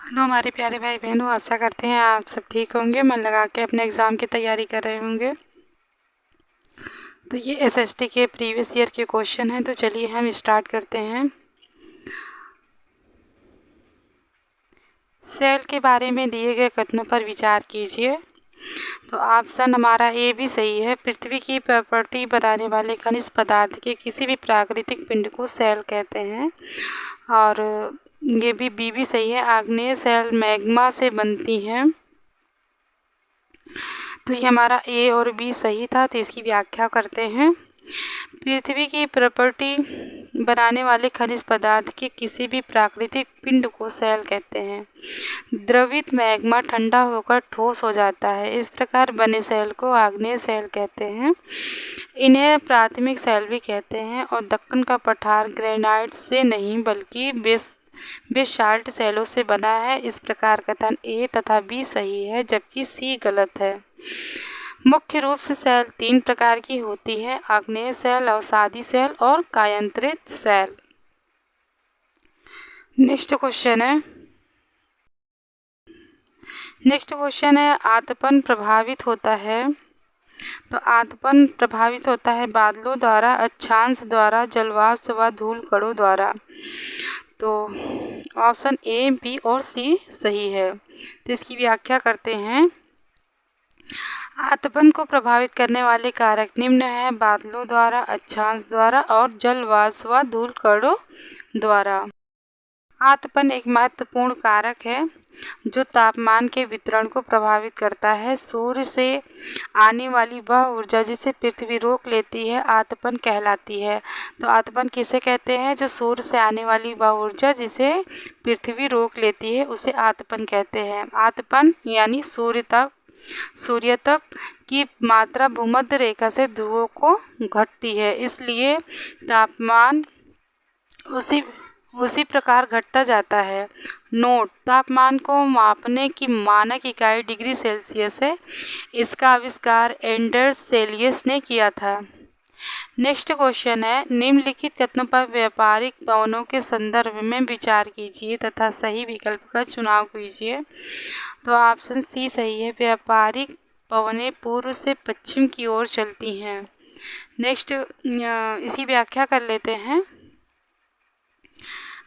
Hello हमारे प्यारे भाई बहनों, आशा करते हैं आप सब ठीक होंगे, मन लगा के अपने एग्ज़ाम की तैयारी कर रहे होंगे। तो ये एसएसटी के प्रीवियस ईयर के क्वेश्चन हैं, तो चलिए हम स्टार्ट करते हैं। सेल के बारे में दिए गए कथनों पर विचार कीजिए। तो ऑप्शन हमारा ए भी सही है। पृथ्वी की प्रॉपर्टी बनाने वाले खनिज पदार्थ के किसी भी प्राकृतिक पिंड को सेल कहते हैं। और ये भी बी भी सही है। आग्नेय सेल मैग्मा से बनती हैं। तो ये हमारा ए और बी सही था। तो इसकी व्याख्या करते हैं। पृथ्वी की प्रॉपर्टी बनाने वाले खनिज पदार्थ के किसी भी प्राकृतिक पिंड को सेल कहते हैं। द्रवित मैग्मा ठंडा होकर ठोस हो जाता है। इस प्रकार बने सेल को आग्नेय सेल कहते हैं। इन्हें प्राथमिक सेल भी कहते हैं। और दक्कन का पठार ग्रेनाइट से नहीं बल्कि बेसाल्ट सेलों से बना है। इस प्रकार कथन ए तथा बी सही है, जबकि सी गलत है। मुख्य रूप से सेल 3 प्रकार की होती है: आग्नेय सेल, अवसादी सेल और कायांतरित सेल। नेक्स्ट क्वेश्चन है आतपन प्रभावित होता है। तो आतपन प्रभावित होता है बादलों द्वारा, अक्षांश द्वारा, जलवाष्प व धूल कणों द्वारा। तो ऑप्शन ए, बी और सी सही है। तो इसकी व्याख्या करते हैं। आतपन को प्रभावित करने वाले कारक निम्न है: बादलों द्वारा, अक्षांश द्वारा और जलवाष्प व धूल कणों द्वारा। आतपन एक महत्वपूर्ण कारक है जो तापमान के वितरण को प्रभावित करता है। सूर्य से आने वाली वह ऊर्जा जिसे पृथ्वी रोक लेती है आतपन कहलाती है। तो आतपन किसे कहते हैं? जो सूर्य से आने वाली वह ऊर्जा जिसे पृथ्वी रोक लेती है उसे आतपन कहते हैं। आतपन यानी सूर्यतप की मात्रा भूमध्य रेखा से ध्रुवों को घटती है, इसलिए तापमान उसी प्रकार घटता जाता है। नोट: तापमान को मापने की मानक इकाई डिग्री सेल्सियस है। इसका आविष्कार एंडर्स सेलियस ने किया था। नेक्स्ट क्वेश्चन है निम्नलिखित कथनों पर व्यापारिक पवनों के संदर्भ में विचार कीजिए तथा सही विकल्प का चुनाव कीजिए। तो ऑप्शन सी सही है। व्यापारिक पवनें पूर्व से पश्चिम की ओर चलती हैं। नेक्स्ट इसी व्याख्या कर लेते हैं।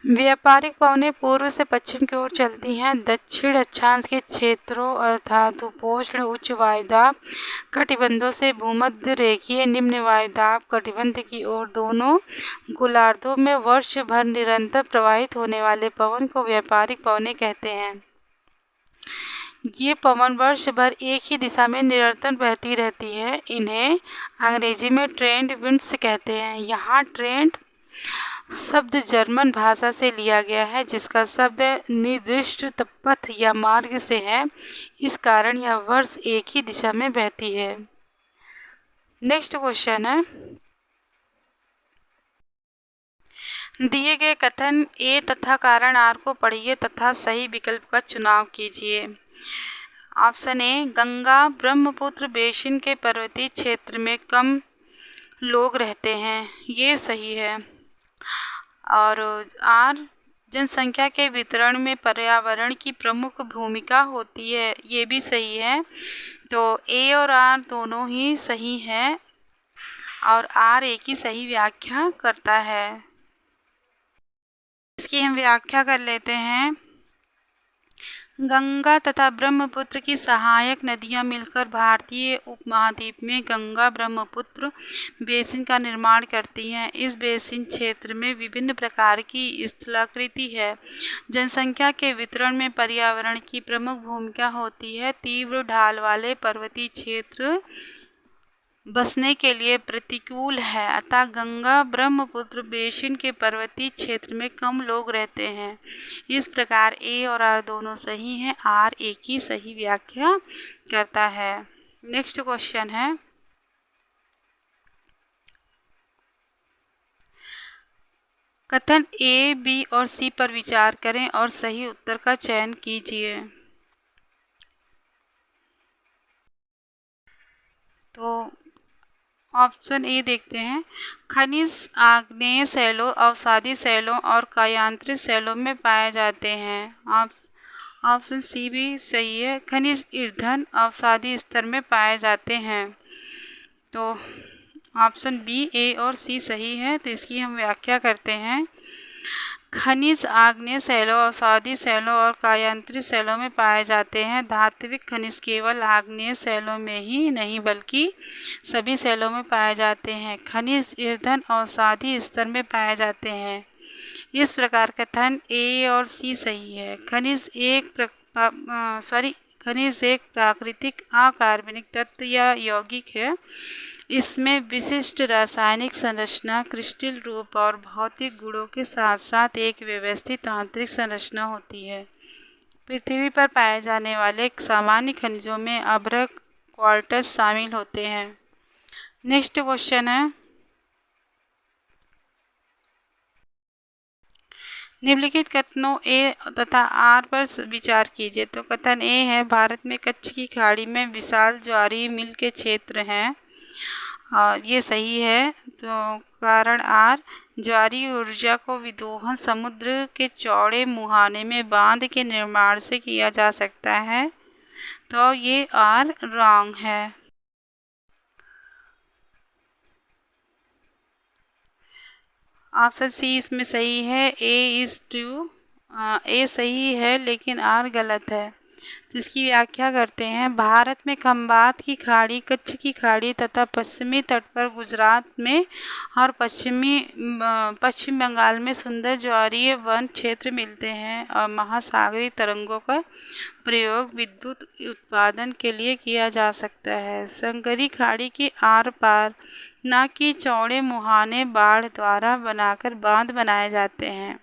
व्यापारिक पवनें पूर्व से पश्चिम की ओर चलती हैं। दक्षिण अक्षांश के क्षेत्रों अर्थात उपोष्ण उच्च वायुदाब कटिबंधों से भूमध्य रेखीय निम्न वायुदाब कटिबंध की ओर दोनों गोलार्धों में वर्ष भर निरंतर प्रवाहित होने वाले पवन को व्यापारिक पवनें कहते हैं। ये पवन वर्ष भर एक ही दिशा में निरंतर बहती रहती है। इन्हें अंग्रेजी में ट्रेंड विंड्स कहते हैं। यहाँ ट्रेंड शब्द जर्मन भाषा से लिया गया है, जिसका शब्द निर्दिष्ट पथ या मार्ग से है। इस कारण यह वर्ष एक ही दिशा में बहती है। नेक्स्ट क्वेश्चन है दिए गए कथन ए तथा कारण आर को पढ़िए तथा सही विकल्प का चुनाव कीजिए। Option A, Ganga Brahmaputra basin के पर्वतीय क्षेत्र में कम लोग रहते हैं, ये सही है। और आर, जनसंख्या के वितरण में पर्यावरण की प्रमुख भूमिका होती है, ये भी सही है। तो ए और आर दोनों ही सही हैं और आर एक ही सही व्याख्या करता है। इसकी हम व्याख्या कर लेते हैं। गंगा तथा ब्रह्मपुत्र की सहायक नदियां मिलकर भारतीय उपमहाद्वीप में गंगा ब्रह्मपुत्र बेसिन का निर्माण करती हैं। इस बेसिन क्षेत्र में विभिन्न प्रकार की स्थलाकृति है। जनसंख्या के वितरण में पर्यावरण की प्रमुख भूमिका होती है। तीव्र ढाल वाले पर्वतीय क्षेत्र बसने के लिए प्रतिकूल है, अतः गंगा ब्रह्मपुत्र बेसिन के पर्वतीय क्षेत्र में कम लोग रहते हैं। इस प्रकार ए और आर दोनों सही हैं। आर एक ही सही व्याख्या करता है। नेक्स्ट क्वेश्चन है कथन ए, बी और सी पर विचार करें और सही उत्तर का चयन कीजिए। तो ऑप्शन ए देखते हैं। खनिज आग्नेय सेलों, अवसादी सेलों और कायांतरित सेलों में पाए जाते हैं। ऑप्शन सी भी सही है। खनिज ईंधन अवसादी स्तर में पाए जाते हैं। तो ऑप्शन बी, ए और सी सही है। तो इसकी हम व्याख्या करते हैं। खनिज आग्नेय शैलों, अवसादी शैलों और कायांतरित शैलों में पाए जाते हैं। धात्विक खनिज केवल आग्नेय शैलों में ही नहीं बल्कि सभी शैलों में पाए जाते हैं। खनिज ईंधन अवसादी स्तर में पाए जाते हैं। इस प्रकार कथन ए और सी सही है। खनिज एक प्राकृतिक अकार्बनिक तत्व या यौगिक है। इसमें विशिष्ट रासायनिक संरचना, क्रिस्टल रूप और भौतिक गुणों के साथ साथ एक व्यवस्थित आंतरिक संरचना होती है। पृथ्वी पर पाए जाने वाले सामान्य खनिजों में अभ्रक, क्वार्ट्ज शामिल होते हैं। नेक्स्ट क्वेश्चन है, निम्नलिखित कथनों ए तथा आर पर विचार कीजिए। तो कथन ए है, भारत में कच्छ की खाड़ी में विशाल ज्वारीय मिल के क्षेत्र हैं। और ये सही है। तो कारण आर, ज्वारीय ऊर्जा को विदोहन समुद्र के चौड़े मुहाने में बांध के निर्माण से किया जा सकता है। तो ये आर रॉन्ग है। ऑप्शन सी इसमें सही है। ए सही है लेकिन आर गलत है। तो इसकी व्याख्या करते हैं। भारत में खंबात की खाड़ी, कच्छ की खाड़ी तथा पश्चिमी तट पर गुजरात में और पश्चिम बंगाल में सुंदर ज्वारीय वन क्षेत्र मिलते हैं और महासागरीय तरंगों का प्रयोग विद्युत उत्पादन के लिए किया जा सकता है। संगरी खाड़ी के आर पार न कि चौड़े मुहाने बाढ़ द्वारा बनाकर बांध बनाए जाते हैं।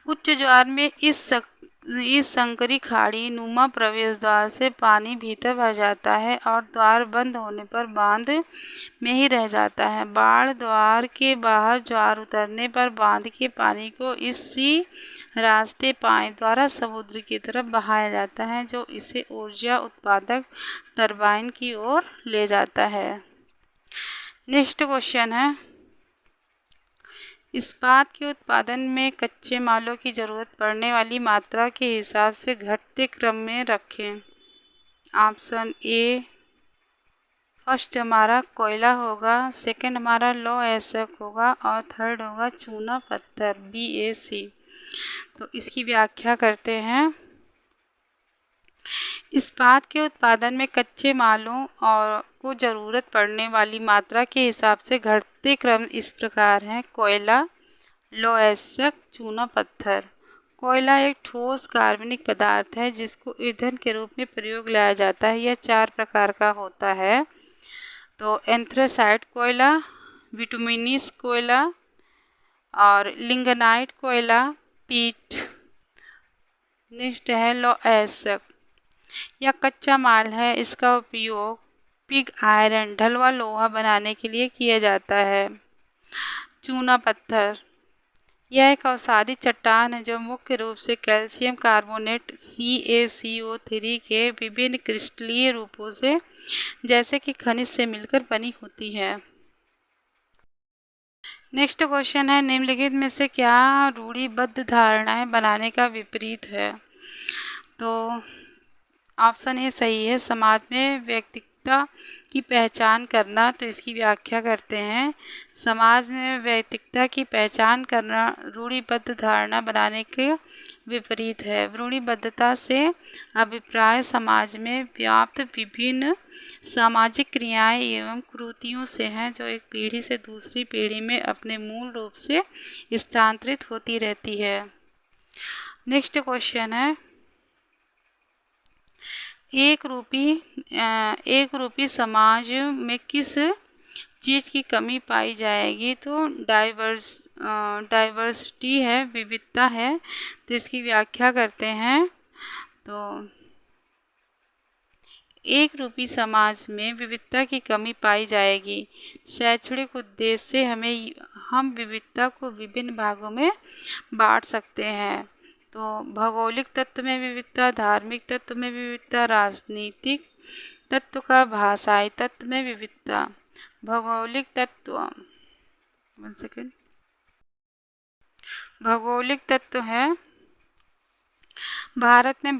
उच्च ज्वार में इस संकरी खाड़ी नुमा प्रवेश द्वार से पानी भीतर भर जाता है और द्वार बंद होने पर बांध में ही रह जाता है। बाढ़ द्वार के बाहर ज्वार उतरने पर बांध के पानी को इसी रास्ते पाइप द्वारा समुद्र की तरफ बहाया जाता है, जो इसे ऊर्जा उत्पादक टरबाइन की ओर ले जाता है। नेक्स्ट क्वेश्चन है, इस्पात के उत्पादन में कच्चे मालों की ज़रूरत पड़ने वाली मात्रा के हिसाब से घटते क्रम में रखें। ऑप्शन ए, फर्स्ट हमारा कोयला होगा, सेकंड हमारा लौह अयस्क होगा और थर्ड होगा चूना पत्थर, BAC। तो इसकी व्याख्या करते हैं। इस्पात के उत्पादन में कच्चे मालों और को ज़रूरत पड़ने वाली मात्रा के हिसाब से घटते क्रम इस प्रकार हैं। कोयला, लौह अयस्क, चूना पत्थर। कोयला एक ठोस कार्बनिक पदार्थ है जिसको ईंधन के रूप में प्रयोग लाया जाता है। यह 4 प्रकार का होता है। तो एंथ्रेसाइट कोयला, बिटुमिनस कोयला और लिंगनाइट कोयला, पीट। नेक्स्ट है लौह अयस्क। यह कच्चा माल है। इसका उपयोग पिग आयरन, ढलवा लोहा बनाने के लिए किया जाता है। चूना पत्थर, यह एक अवसादी चट्टान है जो मुख्य रूप से कैल्शियम कार्बोनेट CaCO3 के विभिन्न क्रिस्टलीय रूपों से जैसे कि खनिज से मिलकर बनी होती है। नेक्स्ट क्वेश्चन है, निम्नलिखित में से क्या रूढ़िबद्ध धारणाएं बनाने का विपरीत है। तो ऑप्शन ए सही है, समाज में व्यक्तिगता की पहचान करना। तो इसकी व्याख्या करते हैं। समाज में व्यक्तिगता की पहचान करना रूढ़िबद्ध धारणा बनाने के विपरीत है। रूढ़िबद्धता से अभिप्राय समाज में व्याप्त विभिन्न सामाजिक क्रियाएं एवं कुरीतियों से हैं, जो एक पीढ़ी से दूसरी पीढ़ी में अपने मूल रूप से स्थानांतरित होती रहती है। नेक्स्ट क्वेश्चन है, एक रूपी समाज में किस चीज़ की कमी पाई जाएगी। तो डाइवर्सिटी है, विविधता है। तो इसकी व्याख्या करते हैं। तो एक रूपी समाज में विविधता की कमी पाई जाएगी। शैक्षणिक उद्देश्य से हम विविधता को विभिन्न भागों में बांट सकते हैं। तो भौगोलिक तत्व में विविधता, धार्मिक तत्व में विविधता, राजनीतिक तत्व का भाषाई तत्व में विविधता। भौगोलिक तत्व, वन सेकेंड, भौगोलिक तत्व है भारत में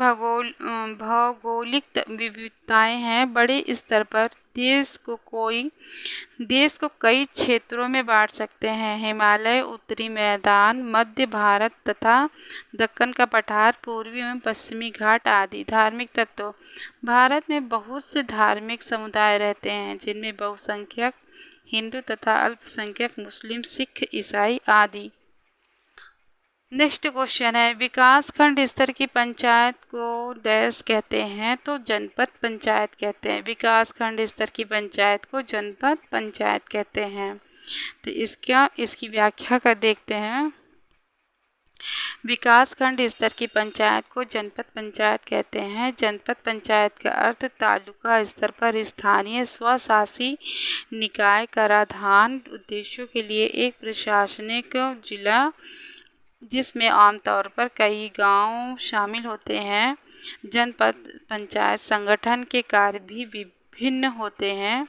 भौगोलिक विविधताएं हैं। बड़े स्तर पर देश को कई क्षेत्रों में बांट सकते हैं। हिमालय, उत्तरी मैदान, मध्य भारत तथा दक्कन का पठार, पूर्वी एवं पश्चिमी घाट आदि। धार्मिक तत्व: भारत में बहुत से धार्मिक समुदाय रहते हैं, जिनमें बहुसंख्यक हिंदू तथा अल्पसंख्यक मुस्लिम, सिख, ईसाई आदि। नेक्स्ट क्वेश्चन है, विकास खंड स्तर की पंचायत को डैश कहते हैं? तो जनपद पंचायत कहते हैं। विकास खंड स्तर की पंचायत को जनपद पंचायत कहते हैं। तो इसकी व्याख्या कर देखते हैं। विकास खंड स्तर की पंचायत को जनपद पंचायत कहते हैं। जनपद पंचायत का अर्थ तालुका स्तर पर स्थानीय स्वशासी निकाय कराधान उद्देश्यों के लिए एक प्रशासनिक जिला, जिसमें आमतौर पर कई गांव शामिल होते हैं। जनपद पंचायत संगठन के कार्य भी विभिन्न होते हैं।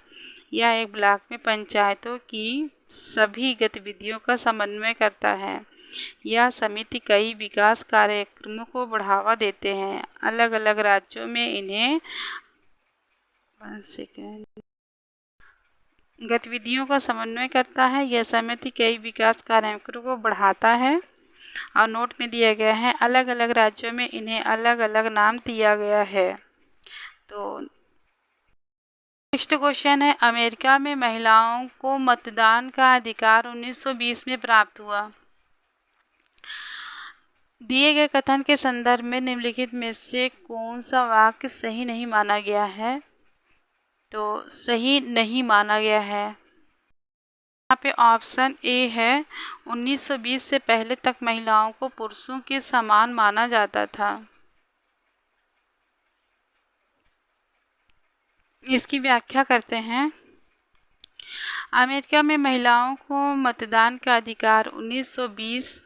यह एक ब्लॉक में पंचायतों की सभी गतिविधियों का समन्वय करता है। यह समिति कई विकास कार्यक्रमों को बढ़ावा देते हैं। अलग अलग राज्यों में इन्हें गतिविधियों का समन्वय करता है। यह समिति कई विकास कार्यक्रमों को बढ़ाता है। और नोट में दिया गया है, अलग अलग राज्यों में इन्हें अलग अलग नाम दिया गया है। तो नेक्स्ट क्वेश्चन है, अमेरिका में महिलाओं को मतदान का अधिकार 1920 में प्राप्त हुआ। दिए गए कथन के संदर्भ में निम्नलिखित में से कौन सा वाक्य सही नहीं माना गया है? तो सही नहीं माना गया है। यहाँ पे ऑप्शन ए है, 1920 से पहले तक महिलाओं को पुरुषों के समान माना जाता था। इसकी व्याख्या करते हैं। अमेरिका में महिलाओं को मतदान का अधिकार 1920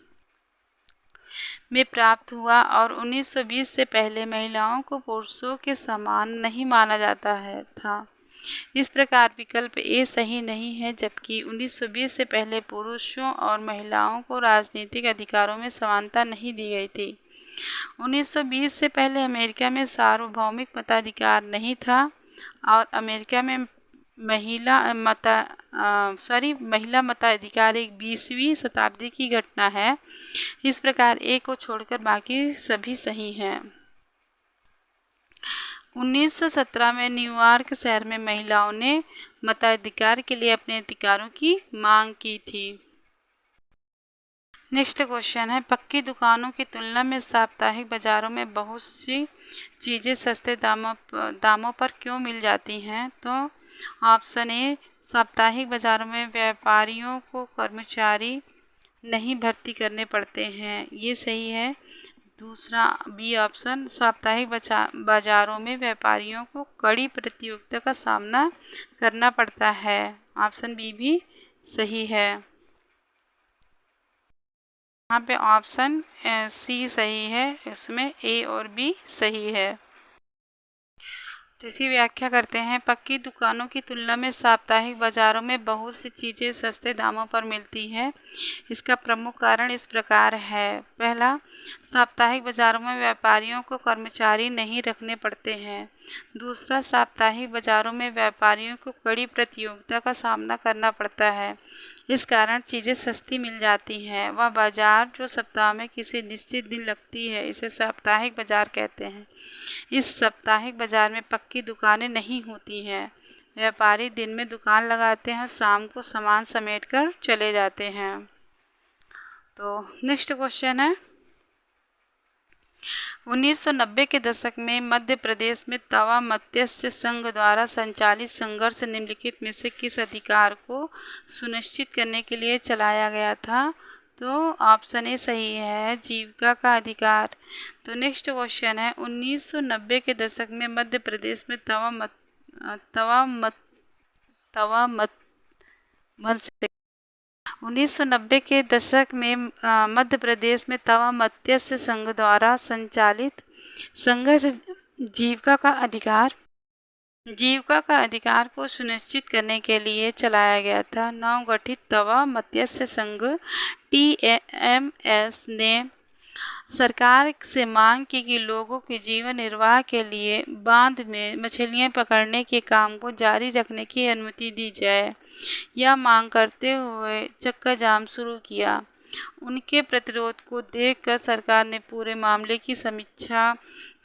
में प्राप्त हुआ और 1920 से पहले महिलाओं को पुरुषों के समान नहीं माना जाता था। इस प्रकार विकल्प ए सही नहीं है, जबकि 1920 से पहले पुरुषों और महिलाओं को राजनीतिक अधिकारों में समानता नहीं दी गई थी। 1920 से पहले अमेरिका में सार्वभौमिक मताधिकार नहीं था और अमेरिका में महिला मताधिकार एक 20वीं शताब्दी की घटना है। इस प्रकार ए को छोड़कर बाकी सभी सही हैं। 1917 में न्यूयॉर्क शहर में महिलाओं ने मताधिकार के लिए अपने अधिकारों की मांग की थी। नेक्स्ट क्वेश्चन है, पक्की दुकानों की तुलना में साप्ताहिक बाजारों में बहुत सी चीज़ें सस्ते दामों पर क्यों मिल जाती हैं? तो ऑप्शन ए, साप्ताहिक बाजारों में व्यापारियों को कर्मचारी नहीं भर्ती करने पड़ते हैं, ये सही है। दूसरा बी ऑप्शन, साप्ताहिक बाजारों में व्यापारियों को कड़ी प्रतियोगिता का सामना करना पड़ता है, ऑप्शन बी भी सही है। यहाँ पे ऑप्शन सी सही है, इसमें ए और बी सही है। तो इसी व्याख्या करते हैं। पक्की दुकानों की तुलना में साप्ताहिक बाजारों में बहुत सी चीज़ें सस्ते दामों पर मिलती है। इसका प्रमुख कारण इस प्रकार है। पहला, साप्ताहिक बाजारों में व्यापारियों को कर्मचारी नहीं रखने पड़ते हैं। दूसरा, साप्ताहिक बाजारों में व्यापारियों को कड़ी प्रतियोगिता का सामना करना पड़ता है। इस कारण चीज़ें सस्ती मिल जाती हैं। वह बाजार जो सप्ताह में किसी निश्चित दिन लगती है, इसे साप्ताहिक बाजार कहते हैं। इस साप्ताहिक बाजार में पक्की दुकानें नहीं होती हैं। व्यापारी दिन में दुकान लगाते हैं और शाम को सामान समेट कर चले जाते हैं। तो नेक्स्ट क्वेश्चन है, 1990 के दशक में मध्य प्रदेश में तवा मत्स्य संघ द्वारा संचालित संघर्ष निम्नलिखित में से किस अधिकार को सुनिश्चित करने के लिए चलाया गया था? तो ऑप्शन ए सही है, जीविका का अधिकार। तो नेक्स्ट क्वेश्चन है, 1990 के दशक में मध्य प्रदेश में तवा मत्स्य 1990 के दशक में मध्य प्रदेश में तवा मत्स्य संघ द्वारा संचालित संघर्ष जीविका का अधिकार को सुनिश्चित करने के लिए चलाया गया था। नवगठित तवा मत्स्य संघ TMS ने सरकार से मांग की कि लोगों के जीवन निर्वाह के लिए बांध में मछलियां पकड़ने के काम को जारी रखने की अनुमति दी जाए। यह मांग करते हुए चक्का जाम शुरू किया। उनके प्रतिरोध को देखकर सरकार ने पूरे मामले की समीक्षा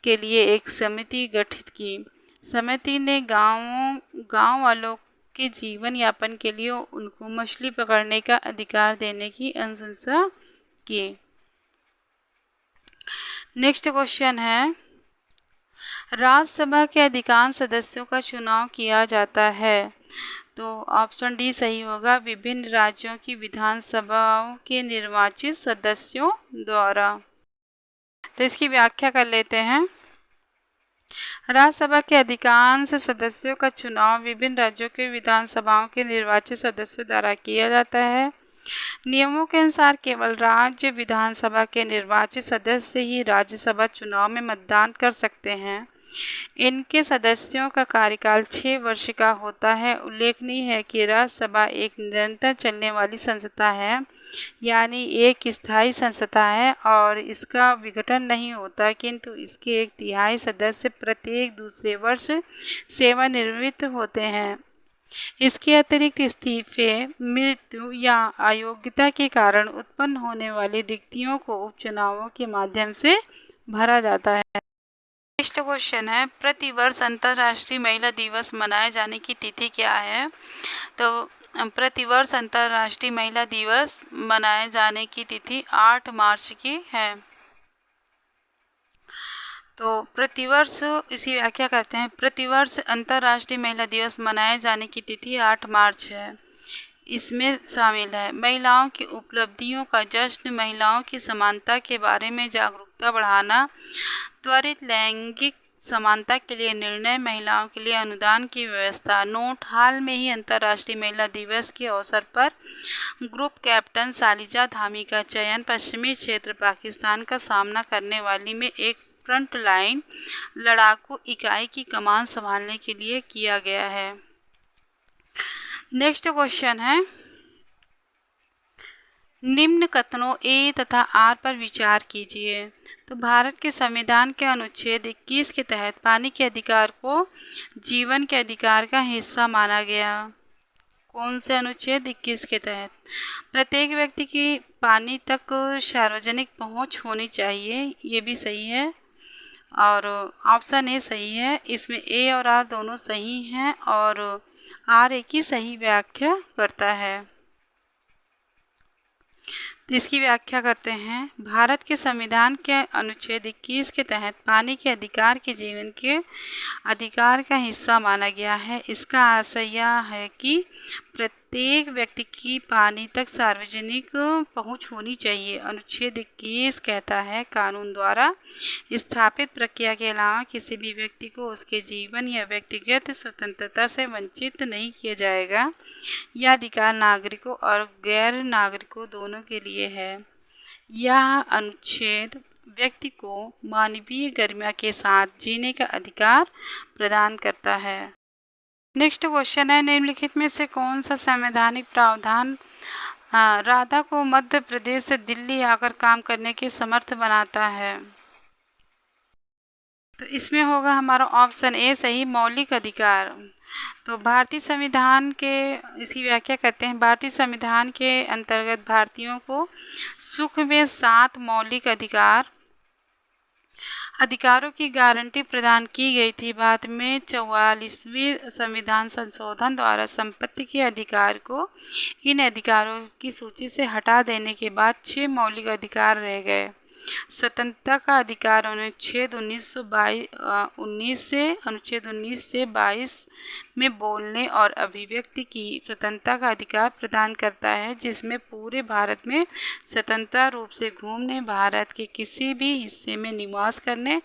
के लिए एक समिति गठित की। समिति ने गांव वालों के जीवन यापन के लिए उनको मछली पकड़ने का अधिकार देने की अनुशंसा की। नेक्स्ट क्वेश्चन है, राज्यसभा के अधिकांश सदस्यों का चुनाव किया जाता है। तो ऑप्शन डी सही होगा, विभिन्न राज्यों की विधानसभाओं के निर्वाचित सदस्यों द्वारा। तो इसकी व्याख्या कर लेते हैं। राज्यसभा के अधिकांश सदस्यों का चुनाव विभिन्न राज्यों के विधानसभाओं के निर्वाचित सदस्यों द्वारा किया जाता है। नियमों के अनुसार केवल राज्य विधानसभा के निर्वाचित सदस्य ही राज्यसभा चुनाव में मतदान कर सकते हैं। इनके सदस्यों का कार्यकाल 6 वर्ष का होता है। उल्लेखनीय है कि राज्यसभा एक निरंतर चलने वाली संस्था है, यानी एक स्थायी संस्था है और इसका विघटन नहीं होता, किंतु इसके 1/3 सदस्य प्रत्येक दूसरे वर्ष सेवानिवृत्त होते हैं। इसके अतिरिक्त इस्तीफे, मृत्यु या अयोग्यता के कारण उत्पन्न होने वाली रिक्तियों को उपचुनावों के माध्यम से भरा जाता है। नेक्स्ट क्वेश्चन है, प्रतिवर्ष अंतर्राष्ट्रीय महिला दिवस मनाए जाने की तिथि क्या है? तो प्रतिवर्ष अंतर्राष्ट्रीय महिला दिवस मनाए जाने की तिथि 8 मार्च की है। तो प्रतिवर्ष इसी व्याख्या करते हैं। प्रतिवर्ष अंतर्राष्ट्रीय महिला दिवस मनाए जाने की तिथि 8 मार्च है। इसमें शामिल है महिलाओं की उपलब्धियों का जश्न, महिलाओं की समानता के बारे में जागरूकता बढ़ाना, त्वरित लैंगिक समानता के लिए निर्णय, महिलाओं के लिए अनुदान की व्यवस्था। नोट, हाल में ही अंतर्राष्ट्रीय महिला दिवस के अवसर पर ग्रुप कैप्टन शालिजा धामी का चयन पश्चिमी क्षेत्र पाकिस्तान का सामना करने वाली में एक फ्रंट लाइन लड़ाकू इकाई की कमान संभालने के लिए किया गया है। नेक्स्ट क्वेश्चन है, निम्न कथनों ए तथा आर पर विचार कीजिए। तो भारत के संविधान के अनुच्छेद 21 के तहत पानी के अधिकार को जीवन के अधिकार का हिस्सा माना गया। कौन से अनुच्छेद 21 के तहत? प्रत्येक व्यक्ति की पानी तक सार्वजनिक पहुंच होनी चाहिए, ये भी सही है और ऑप्शन ए सही है। इसमें ए और आर दोनों सही हैं और आर एक ही सही व्याख्या करता है। तो इसकी व्याख्या करते हैं। भारत के संविधान के अनुच्छेद 21 के तहत पानी के अधिकार के जीवन के अधिकार का हिस्सा माना गया है। इसका आशय यह है कि प्रत्येक व्यक्ति की पानी तक सार्वजनिक पहुंच होनी चाहिए। अनुच्छेद 21 कहता है, कानून द्वारा स्थापित प्रक्रिया के अलावा किसी भी व्यक्ति को उसके जीवन या व्यक्तिगत स्वतंत्रता से वंचित नहीं किया जाएगा। यह अधिकार नागरिकों और गैर नागरिकों दोनों के लिए है। यह अनुच्छेद व्यक्ति को मानवीय गरिमा के साथ जीने का अधिकार प्रदान करता है। नेक्स्ट क्वेश्चन है, निम्नलिखित में से कौन सा संवैधानिक प्रावधान राधा को मध्य प्रदेश से दिल्ली आकर काम करने के समर्थ बनाता है? तो इसमें होगा हमारा ऑप्शन ए सही, मौलिक अधिकार। तो भारतीय संविधान के इसकी व्याख्या करते हैं। भारतीय संविधान के अंतर्गत भारतीयों को सुख में 7 मौलिक अधिकारों की गारंटी प्रदान की गई थी। बाद में 44वें संविधान संशोधन द्वारा संपत्ति के अधिकार को इन अधिकारों की सूची से हटा देने के बाद 6 मौलिक अधिकार रह गए। स्वतंत्रता का अधिकार अनुच्छेद 19 से 22 में बोलने और अभिव्यक्ति की स्वतंत्रता का अधिकार प्रदान करता है, जिसमें पूरे भारत में स्वतंत्र रूप से घूमने, भारत के किसी भी हिस्से में निवास करने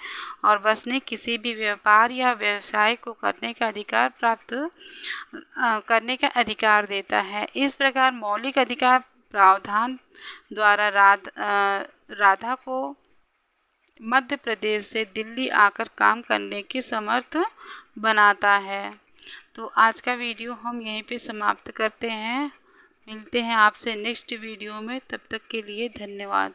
और बसने, किसी भी व्यापार या व्यवसाय को करने का अधिकार प्राप्त करने का अधिकार देता है। इस प्रकार मौलिक अधिकार प्रावधान द्वारा राधा को मध्य प्रदेश से दिल्ली आकर काम करने के समर्थ बनाता है। तो आज का वीडियो हम यहीं पे समाप्त करते हैं। मिलते हैं आपसे नेक्स्ट वीडियो में, तब तक के लिए धन्यवाद।